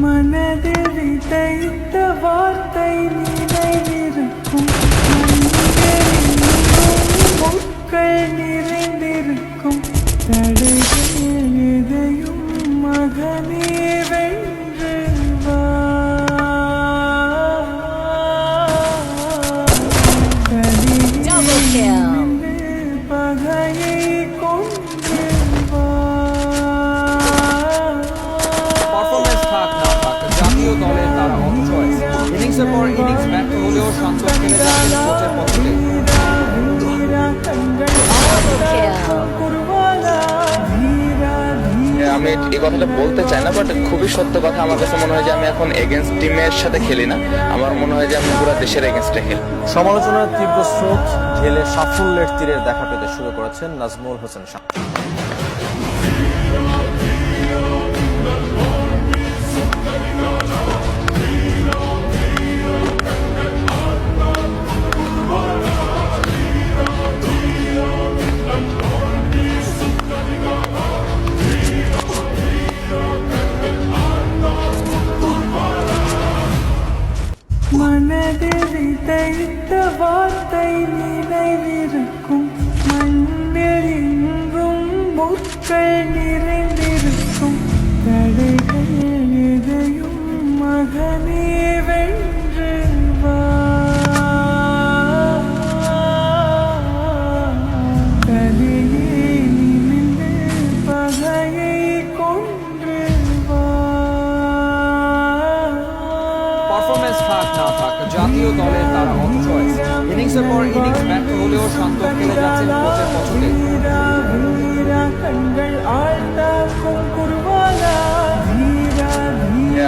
மனதில் விதைத்த வார்த்தை நினைவிருக்கும் முட்கள் நிறைந்திருக்கும் தடைகள் எதையும் மகனே வென்று வா பகையை கொண்டு வா পারফরম্যান্স থাক না থাক জাতীয় দলে তারা অচয়েস ইনিংসের পর ইনিংস ব্যর্থ হলেও শান্ত খেলে যাচ্ছেন কোচের পছন্দে আমি এই কথাটা বলতে চাই না, বাট খুবই সত্য কথা। আমার কাছে মনে হয় যে আমি এখন এগেনস্ট টিমের সাথে খেলি না, আমার মনে হয় যে আমি পুরো দেশের এগেনস্টে খেলি। সমালোচনার তীব্র স্রোত ঢেলে সাফল্যের তীরের দেখা পেতে শুরু করেছেন নাজমুল হোসেন শাহ। மனதில் விதைத்த வார்த்தை நினைவிருக்கும் மண்ணில் எங்கும் முட்கள் நிறைந்திருக்கும் தடைகள் எதையும் மகனே வென்று வா தலையே நிமிர்ந்து பகையை கொன்று வா পারফরম্যান্স থাক না থাক জাতীয় দলে তারা অচয়েস ইনিংসের পর ইনিংস ব্যর্থ হলেও শান্ত খেলে যাচ্ছেন কোচের পছন্দে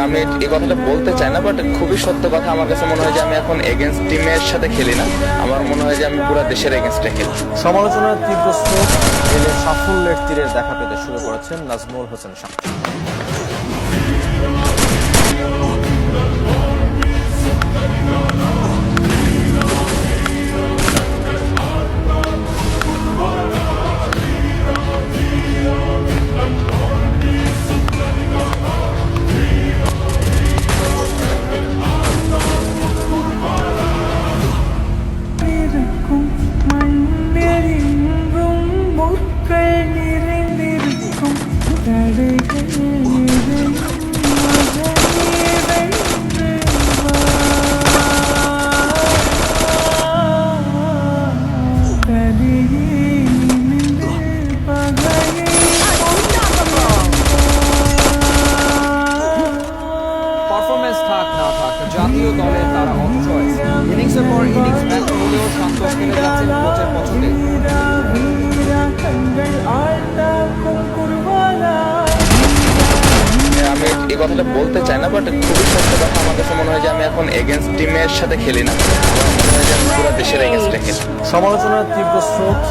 আমি এই কথাটা বলতে চাই না, বাট খুবই সত্য কথা। আমার কাছে মনে হয় যে আমি এখন এগেনস্ট টিমের সাথে খেলি না, আমার মনে হয় যে আমি পুরো দেশের এগেনস্টে খেলি। সমালোচনার তীব্র স্রোত ঢেলে সাফল্যের তীরের দেখা পেতে শুরু করেছেন নাজমুল হোসেন শাহ। இருக்கும் மண்ணில் எங்கும் முட்கள் நிறைந்திருக்கும் தடைகள் எதையும் மகனே வென்று வா தலையே நிமிர்ந்து பகையை পারফরম্যান্স থাক না থাক জাতীয় দলে তারা অচয়েস ইনিংসের পর ইনিংস ব্যর্থ হলেও শান্ত খেলে যাচ্ছেন কোচের পছন্দে আমি এই কথাটা বলতে চাই না, বাট খুবই সত্য কথা। আমার কাছে মনে হয় যে আমি এখন এগেনস্ট টিমের সাথে খেলি না, আমার মনে হয় যে আমি পুরো দেশের এগেনস্টে খেলি। সমালোচনার তীব্র স্রোত